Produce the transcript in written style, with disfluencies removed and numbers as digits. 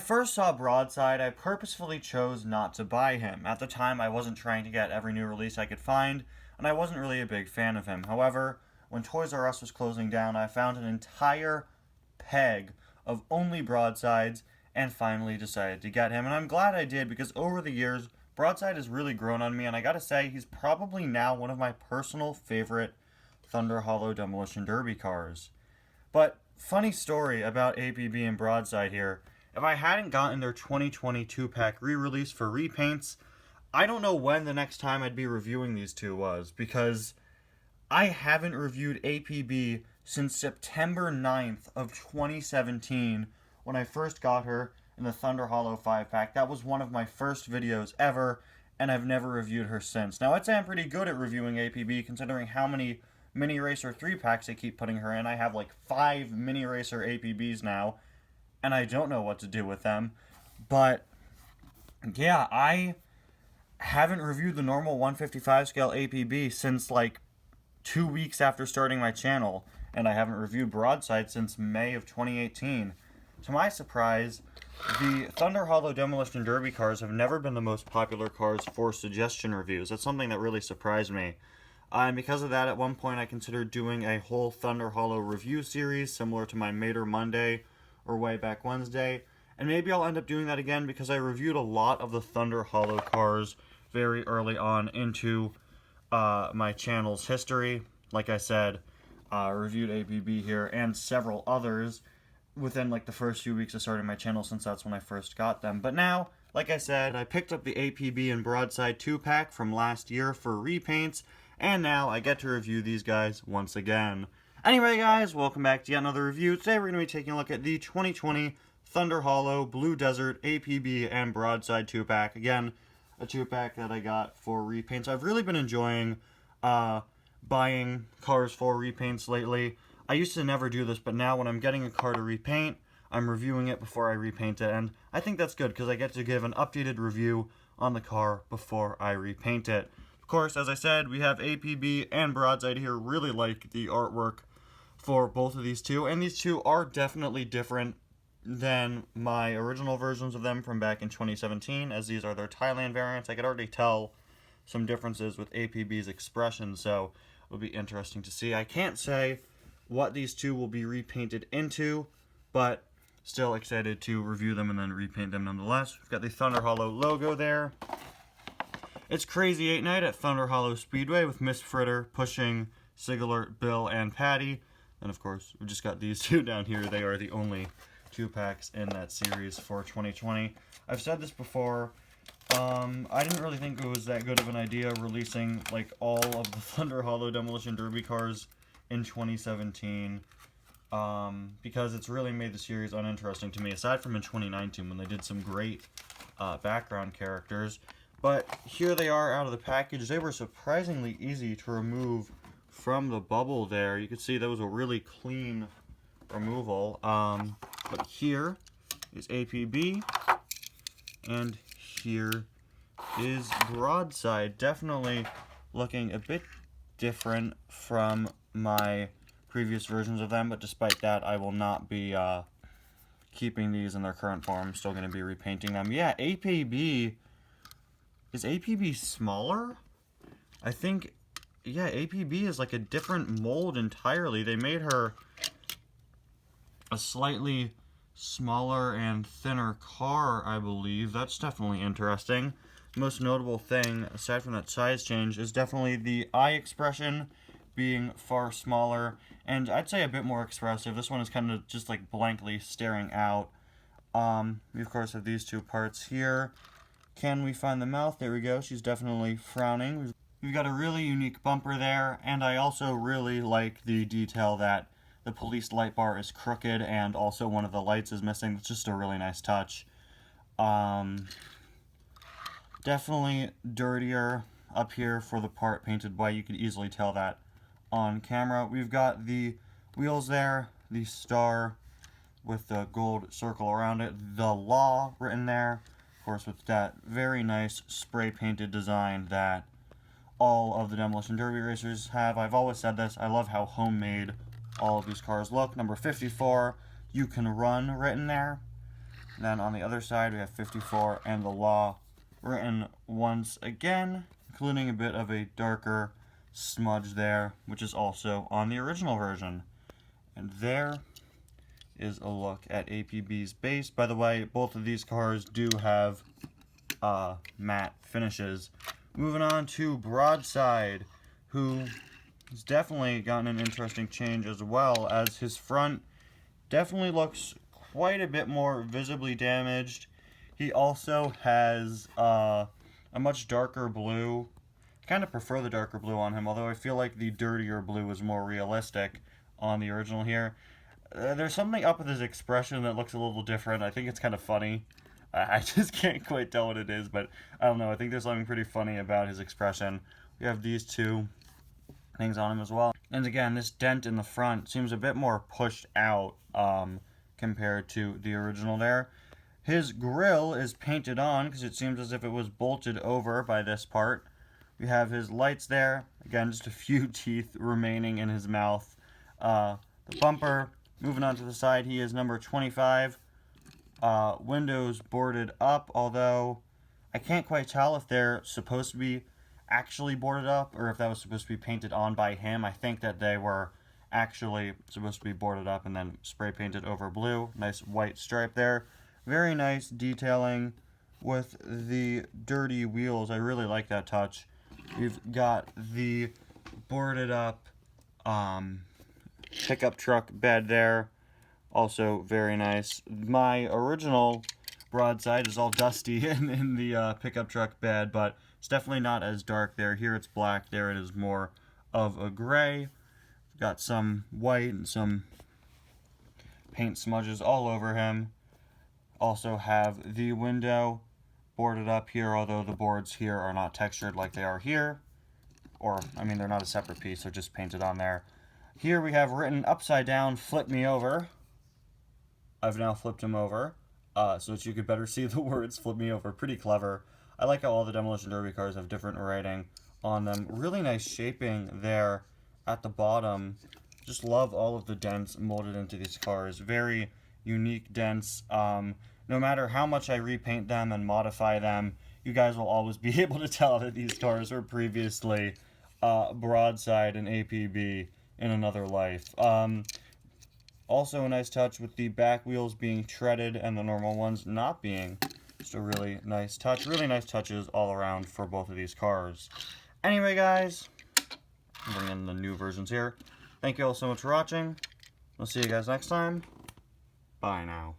first saw Broadside, I purposefully chose not to buy him. At the time, I wasn't trying to get every new release I could find, and I wasn't really a big fan of him. However, when Toys R Us was closing down, I found an entire peg of only Broadsides and finally decided to get him. And I'm glad I did, because over the years, Broadside has really grown on me, and I gotta say, he's probably now one of my personal favorite Thunder Hollow Demolition Derby cars. But, funny story about APB and Broadside here. If I hadn't gotten their 2020 2-pack re-release for repaints, I don't know when the next time I'd be reviewing these two was, because I haven't reviewed APB since September 9th of 2017, when I first got her in the Thunder Hollow 5-pack. That was one of my first videos ever, and I've never reviewed her since. Now, I'd say I'm pretty good at reviewing APB, considering how many Mini Racer 3-packs they keep putting her in. I have like 5 Mini Racer APBs now, and I don't know what to do with them. But, yeah, I haven't reviewed the normal 155 scale APB since like 2 weeks after starting my channel, and I haven't reviewed Broadside since May of 2018. To my surprise, the Thunder Hollow Demolition Derby cars have never been the most popular cars for suggestion reviews. That's something that really surprised me. And because of that, at one point I considered doing a whole Thunder Hollow review series, similar to my Mater Monday or Way Back Wednesday. And maybe I'll end up doing that again, because I reviewed a lot of the Thunder Hollow cars very early on into my channel's history. Like I said, reviewed APB here and several others within like the first few weeks of starting my channel, since that's when I first got them. But now, like I said, I picked up the APB and Broadside 2-pack from last year for repaints, and now I get to review these guys once again. Anyway guys, welcome back to yet another review. Today we're going to be taking a look at the 2020 Thunder Hollow Blue Desert APB and Broadside 2-pack. Again, a 2-pack that I got for repaints. I've really been enjoying buying cars for repaints lately. I used to never do this, but now when I'm getting a car to repaint, I'm reviewing it before I repaint it, and I think that's good, because I get to give an updated review on the car before I repaint it. Of course, as I said, we have APB and Broadside here. Really like the artwork for both of these two, and these two are definitely different than my original versions of them from back in 2017, as these are their Thailand variants. I could already tell some differences with APB's expression, so it'll be interesting to see. I can't say what these two will be repainted into, but still excited to review them and then repaint them nonetheless. We've got the Thunder Hollow logo there. It's Crazy 8 Night at Thunder Hollow Speedway with Miss Fritter pushing Sigalert, Bill, and Patty. And of course, we've just got these two down here. They are the only 2-packs in that series for 2020. I've said this before, I didn't really think it was that good of an idea releasing like all of the Thunder Hollow Demolition Derby cars in 2017, because it's really made the series uninteresting to me, aside from in 2019 when they did some great background characters. But here they are out of the package. They were surprisingly easy to remove from the bubble there. You can see that was a really clean removal. But here is APB, and here is Broadside. Definitely looking a bit different from my previous versions of them, but despite that, I will not be keeping these in their current form. I'm still going to be repainting them. Yeah, APB... Is APB smaller? I think... Yeah, APB is like a different mold entirely. They made her a slightly smaller and thinner car, I believe. That's definitely interesting. The most notable thing, aside from that size change, is definitely the eye expression being far smaller, and I'd say a bit more expressive. This one is kind of just like blankly staring out. We of course have these two parts here. Can we find the mouth? There we go. She's definitely frowning. We've got a really unique bumper there, and I also really like the detail that the police light bar is crooked and also one of the lights is missing. It's just a really nice touch. Definitely dirtier up here for the part painted white. You could easily tell that on camera. We've got the wheels there, the star with the gold circle around it, the law written there, of course, with that very nice spray painted design that all of the Demolition Derby racers have. I've always said this, I love how homemade all of these cars look. Number 54, you can run, written there. And then on the other side, we have 54 and the law written once again, including a bit of a darker smudge there, which is also on the original version. And there is a look at APB's base. By the way, both of these cars do have matte finishes. Moving on to Broadside, who has definitely gotten an interesting change as well, as his front definitely looks quite a bit more visibly damaged. He also has a much darker blue. I kind of prefer the darker blue on him, although I feel like the dirtier blue is more realistic on the original here. There's something up with his expression that looks a little different. I think it's kind of funny. I just can't quite tell what it is, but I don't know. I think there's something pretty funny about his expression. We have these two things on him as well. And again, this dent in the front seems a bit more pushed out compared to the original there. His grill is painted on because it seems as if it was bolted over by this part. We have his lights there. Again, just a few teeth remaining in his mouth. The bumper, moving on to the side, he is number 25. Windows boarded up, although I can't quite tell if they're supposed to be actually boarded up or if that was supposed to be painted on by him. I think that they were actually supposed to be boarded up and then spray painted over blue. Nice white stripe there. Very nice detailing with the dirty wheels. I really like that touch. We've got the boarded up pickup truck bed there. Also very nice. My original Broadside is all dusty in the pickup truck bed, but it's definitely not as dark there. Here it's black. There it is more of a gray. Got some white and some paint smudges all over him. Also have the window boarded up here, although the boards here are not textured like they are here. Or, I mean, they're not a separate piece, they're just painted on there. Here we have written upside down, flip me over. I've now flipped him over, so that you could better see the words flip me over. Pretty clever. I like how all the Demolition Derby cars have different writing on them. Really nice shaping there at the bottom. Just love all of the dents molded into these cars. Very unique dents. No matter how much I repaint them and modify them, you guys will always be able to tell that these cars were previously Broadside and APB in another life. Also a nice touch with the back wheels being treaded and the normal ones not being. Just a really nice touch. Really nice touches all around for both of these cars. Anyway, guys, I'll bring in the new versions here. Thank you all so much for watching. We'll see you guys next time. Bye now.